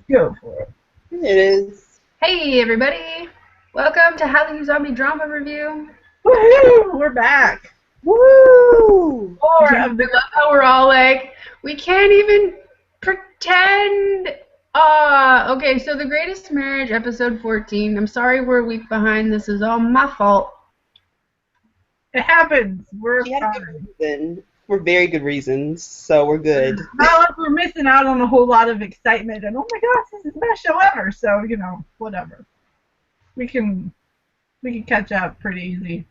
Go for it. It is. Hey everybody! Welcome to Hallyu Zombie Drama Review. Woohoo! We're back. Woo! More I of the love how we're all like, we can't even pretend. Okay, so The Greatest Marriage, episode 14. I'm sorry we're a week behind. This is all my fault. It happens. We're She had a good fine. reason. For very good reasons, so we're good. Not like we're missing out on a whole lot of excitement and oh my gosh, this is the best show ever. So whatever. We can catch up pretty easy.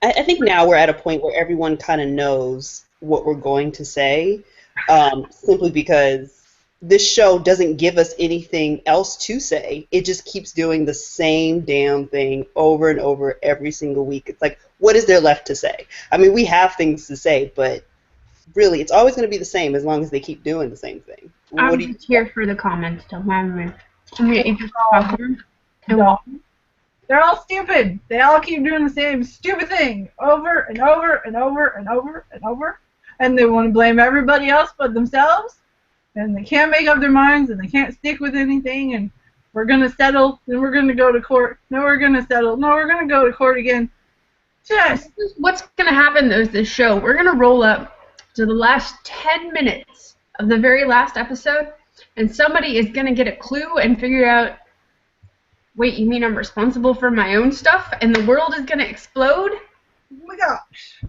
I think now we're at a point where everyone kind of knows what we're going to say, simply because this show doesn't give us anything else to say. It just keeps doing the same damn thing over and over every single week. It's like, what is there left to say? I mean, we have things to say, but really, it's always going to be the same as long as they keep doing the same thing. What I'm do you? just here for the comments. Don't mind me. I'm gonna eat this popcorn. No. They're all stupid. They all keep doing the same stupid thing over and over and over and over and over. And they want to blame everybody else but themselves. And they can't make up their minds and they can't stick with anything. And we're going to settle. Then we're going to go to court. No, we're going to settle. No, we're going to go to court again. Just. What's gonna happen though is this show, we're gonna roll up to the last 10 minutes of the very last episode, and somebody is gonna get a clue and figure out, wait, you mean I'm responsible for my own stuff, and the world is gonna explode? Oh my gosh.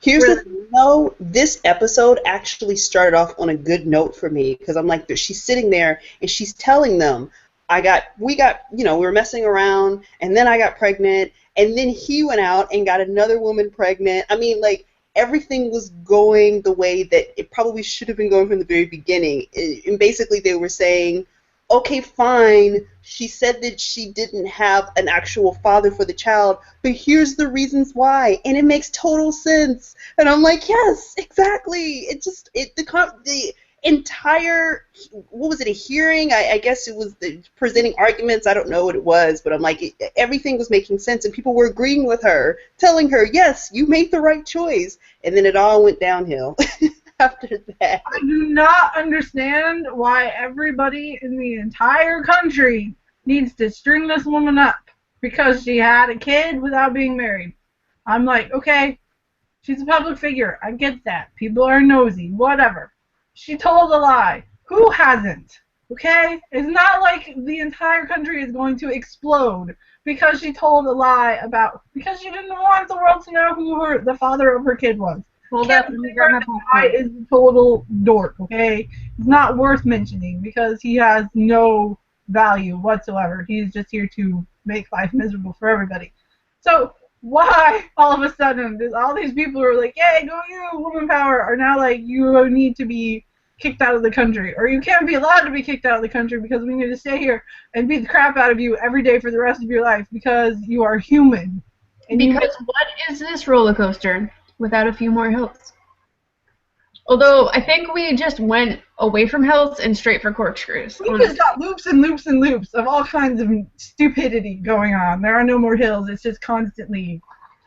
Here's the thing, though. This episode actually started off on a good note for me because I'm like, she's sitting there and she's telling them, we were messing around, and then I got pregnant, and then he went out and got another woman pregnant. I mean, like, everything was going the way that it probably should have been going from the very beginning. And basically, they were saying, okay, fine, she said that she didn't have an actual father for the child, but here's the reasons why, and it makes total sense. And I'm like, yes, exactly. The entire, what was it, a hearing? I guess it was presenting arguments. I don't know what it was, but I'm like, everything was making sense, and people were agreeing with her, telling her, yes, you made the right choice. And then it all went downhill after that. I do not understand why everybody in the entire country needs to string this woman up because she had a kid without being married. I'm like, okay, she's a public figure. I get that. People are nosy. Whatever. She told a lie. Who hasn't? Okay? It's not like the entire country is going to explode because she told a lie because she didn't want the world to know who the father of her kid was. Hold up, let me grab my Guy popcorn. is a total dork, okay? He's not worth mentioning because he has no value whatsoever. He's just here to make life miserable for everybody. So why all of a sudden does all these people who are like, yay, go you, woman power, are now like, you need to be kicked out of the country, or you can't be allowed to be kicked out of the country because we need to stay here and beat the crap out of you every day for the rest of your life because you are human. And Because what is this roller coaster without a few more hills? Although, I think we just went away from hills and straight for corkscrews. we just got loops and loops and loops of all kinds of stupidity going on. There are no more hills. It's just constantly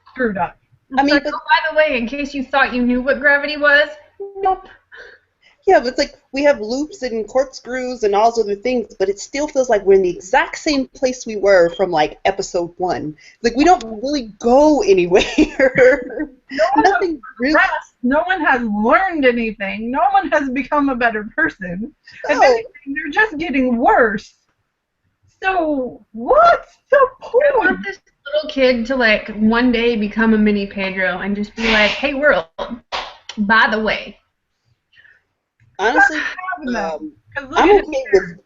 screwed up. I mean, Like, oh, by the way, in case you thought you knew what gravity was, nope. yeah, but it's like we have loops and corkscrews and all those other things, but it still feels like we're in the exact same place we were from like episode 1. Like we don't really go anywhere. Nothing really. No one has learned anything. No one has become a better person. If No. anything, they're just getting worse. So what's the I point? want this little kid to, like, one day become a mini Pedro and just be like, hey, world, by the way. Honestly, Having that. 'Cause look I'm at okay with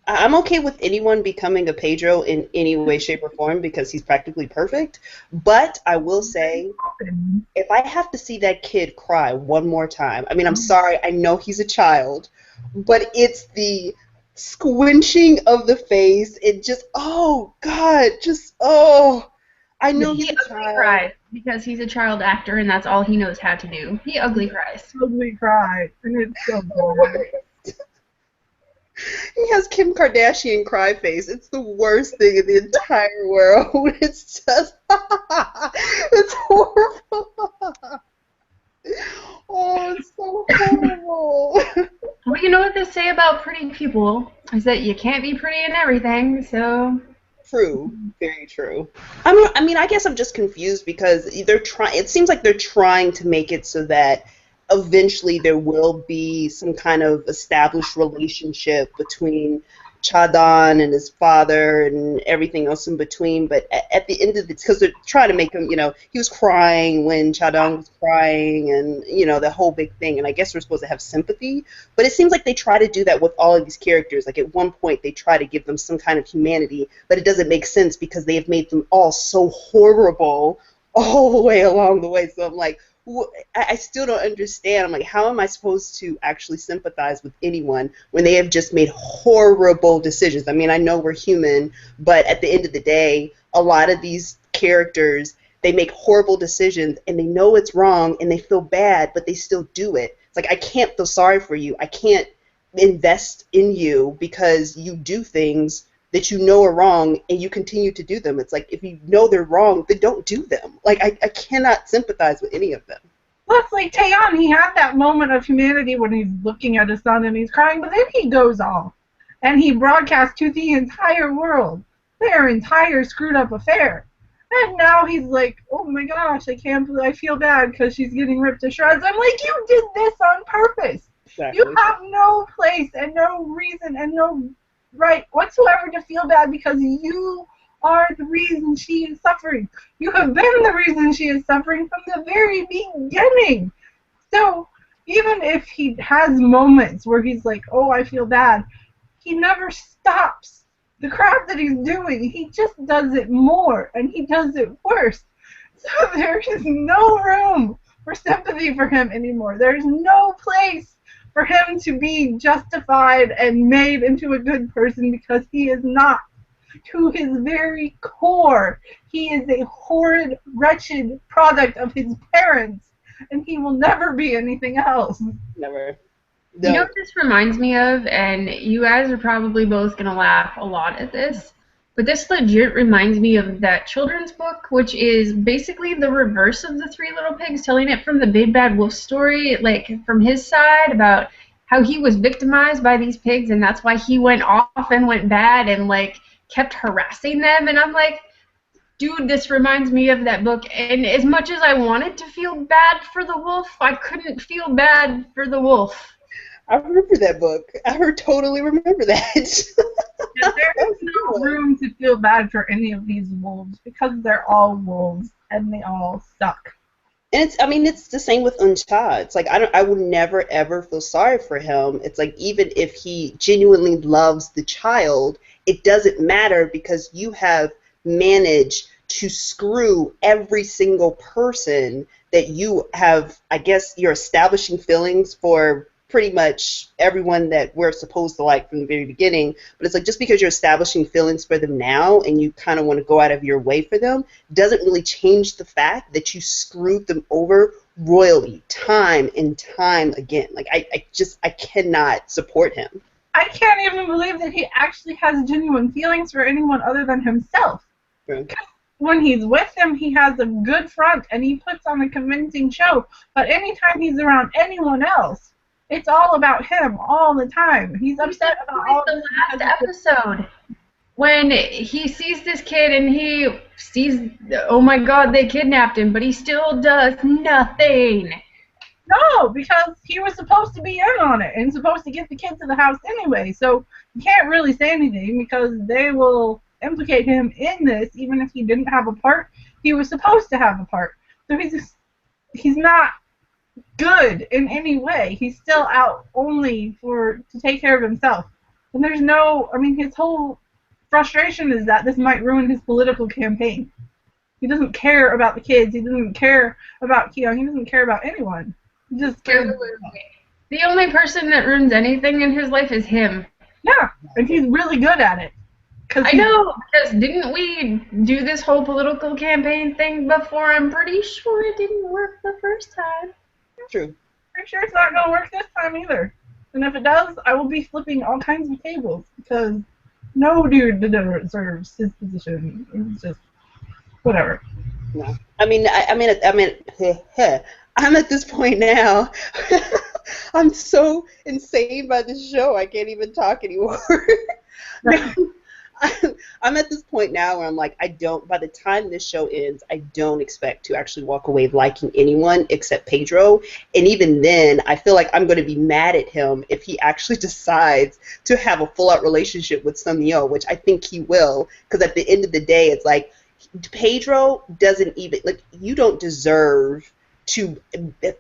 I'm okay with anyone becoming a Pedro in any way, shape, or form because he's practically perfect. But I will say, him. if I have to see that kid cry one more time, I mean, I'm sorry, I know he's a child, but it's the squinching of the face. It just, oh, God, just, oh, I know he's He a ugly child. cries because he's a child actor and that's all he knows how to do. He ugly cries. Ugly cry, and it's so bad. He has Kim Kardashian cry face. It's the worst thing in the entire world. It's just, it's horrible. Oh, it's so horrible. We you know what they say about pretty people is that you can't be pretty in everything, so... True, very true. I mean, I guess I'm just confused because they're trying. It seems like they're trying to make it so that eventually there will be some kind of established relationship between Chadan and his father and everything else in between. But at the end of it, because they're trying to make him, he was crying when Chadan was crying, and the whole big thing. And I guess we're supposed to have sympathy, but it seems like they try to do that with all of these characters. Like at one point, they try to give them some kind of humanity, but it doesn't make sense because they have made them all so horrible all the way along the way. So I'm like, I still don't understand. I'm like, how am I supposed to actually sympathize with anyone when they have just made horrible decisions? I mean, I know we're human, but at the end of the day, a lot of these characters, they make horrible decisions and they know it's wrong and they feel bad, but they still do it. It's like, I can't feel sorry for you. I can't invest in you because you do things that you know are wrong and you continue to do them. It's like, if you know they're wrong, then don't do them. Like, I cannot sympathize with any of them. Plus, like, Taeyeon, he had that moment of humanity when he's looking at his son and he's crying, but then he goes off and he broadcasts to the entire world their entire screwed up affair. And now he's like, oh my gosh, I feel bad because she's getting ripped to shreds. I'm like, you did this on purpose. Exactly. You have no place and no reason and no right whatsoever to feel bad because you are the reason she is suffering. You have been the reason she is suffering from the very beginning. So even if he has moments where he's like, oh, I feel bad, he never stops the crap that he's doing. He just does it more, and he does it worse. So there is no room for sympathy for him anymore. There's no place for him to be justified and made into a good person because he is not. To his very core, he is a horrid, wretched product of his parents, and he will never be anything else. Never. No. You know what this reminds me of, and you guys are probably both going to laugh a lot at this, but this legit reminds me of that children's book, which is basically the reverse of the Three Little Pigs, telling it from the Big Bad Wolf story, like from his side about how he was victimized by these pigs, and that's why he went off and went bad and like kept harassing them. And I'm like, dude, this reminds me of that book. And as much as I wanted to feel bad for the wolf, I couldn't feel bad for the wolf. I remember that book. I totally remember that. Yeah, there is no room to feel bad for any of these wolves because they're all wolves and they all suck. And it's the same with Uncha. It's like I would never ever feel sorry for him. It's like even if he genuinely loves the child, it doesn't matter because you have managed to screw every single person that you have. I guess you're establishing feelings for pretty much everyone that we're supposed to like from the very beginning, but it's like just because you're establishing feelings for them now and you kind of want to go out of your way for them doesn't really change the fact that you screwed them over royally time and time again. Like I cannot support him. I can't even believe that he actually has genuine feelings for anyone other than himself. True. When he's with them, he has a good front and he puts on a convincing show, but anytime he's around anyone else, it's all about him all the time. He's upset about all the last episode when he sees this kid and he sees, oh my God, they kidnapped him, but he still does nothing. No, because he was supposed to be in on it and supposed to get the kid to the house anyway. So you can't really say anything because they will implicate him in this, even if he didn't have a part. He was supposed to have a part. So he's not good in any way. He's still out only to take care of himself. And there's no, I mean, his whole frustration is that this might ruin his political campaign. He doesn't care about the kids. He doesn't care about Keon. He doesn't care about anyone. He just cares. The only person that ruins anything in his life is him. Yeah, and he's really good at it. I know, because didn't we do this whole political campaign thing before? I'm pretty sure it didn't work the first time. True. Pretty sure it's not going to work this time either. And if it does, I will be flipping all kinds of tables because no dude deserves his position. It's just whatever. No. I'm at this point now I'm so insane by this show. I can't even talk anymore. No, I'm at this point now where I'm like, by the time this show ends, I don't expect to actually walk away liking anyone except Pedro. And even then, I feel like I'm going to be mad at him if he actually decides to have a full-out relationship with Sun Yo, which I think he will. Because at the end of the day, it's like, Pedro doesn't even, like, you don't deserve to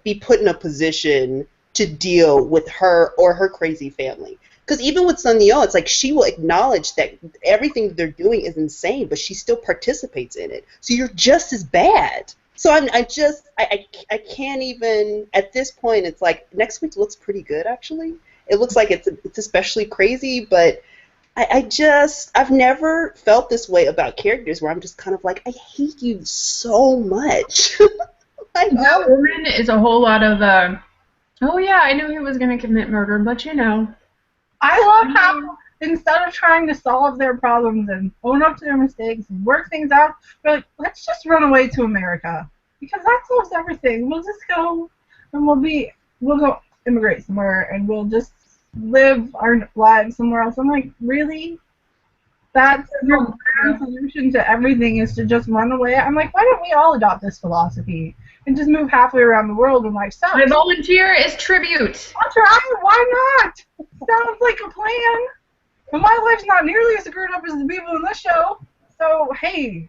be put in a position to deal with her or her crazy family. Because even with Sun Yo, it's like she will acknowledge that everything they're doing is insane, but she still participates in it. So you're just as bad. So I can't even, at this point, it's like, next week looks pretty good, actually. It looks like it's especially crazy, but I've never felt this way about characters where I'm just kind of like, I hate you so much. I That know. woman is a whole lot of, oh yeah, I knew he was going to commit murder, but you know. I love how instead of trying to solve their problems and own up to their mistakes and work things out, they're like, let's just run away to America because that solves everything. We'll just go and we'll go immigrate somewhere and we'll just live our lives somewhere else. I'm like, really? That's your grand solution to everything is to just run away? I'm like, why don't we all adopt this philosophy and just move halfway around the world and life sucks? My volunteer is tribute. That's right. Why not? Sounds like a plan. But my life's not nearly as screwed up as the people in this show. So, hey,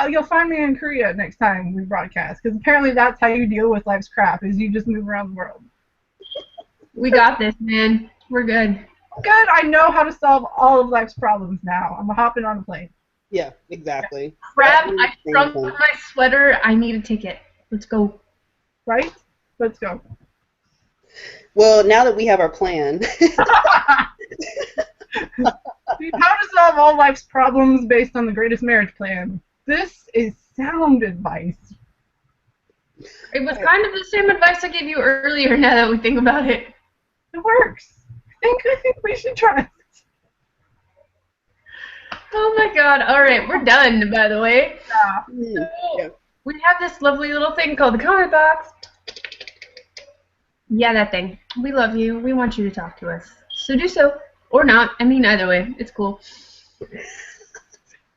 you'll find me in Korea next time we broadcast. Because apparently that's how you deal with life's crap, is you just move around the world. We got this, man. We're good. Good. I know how to solve all of life's problems now. I'm hopping on a plane. Yeah, exactly. Crap, I shrunk on my sweater. I need a ticket. Let's go. Right? Let's go. Well, now that we have our plan. How to solve all life's problems based on the greatest marriage plan. This is sound advice. It was kind of the same advice I gave you earlier now that we think about it. It works. I think we should try it. Oh my god. Alright, we're done, by the way. Yeah. So, we have this lovely little thing called the comment box. Yeah, that thing. We love you. We want you to talk to us. So do so. Or not. I mean, either way. It's cool.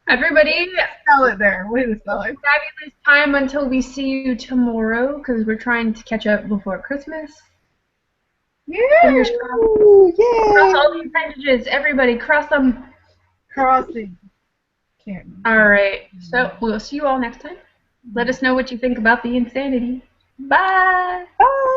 Everybody, Spell it there. Way to spell it. fabulous time until we see you tomorrow, because we're trying to catch up before Christmas. Yeah. Fingers crossed. Ooh, yay. Cross all the appendages. Everybody, cross them. Crossing. Can't. Alright, so we'll see you all next time. Let us know what you think about the insanity. Bye! Bye.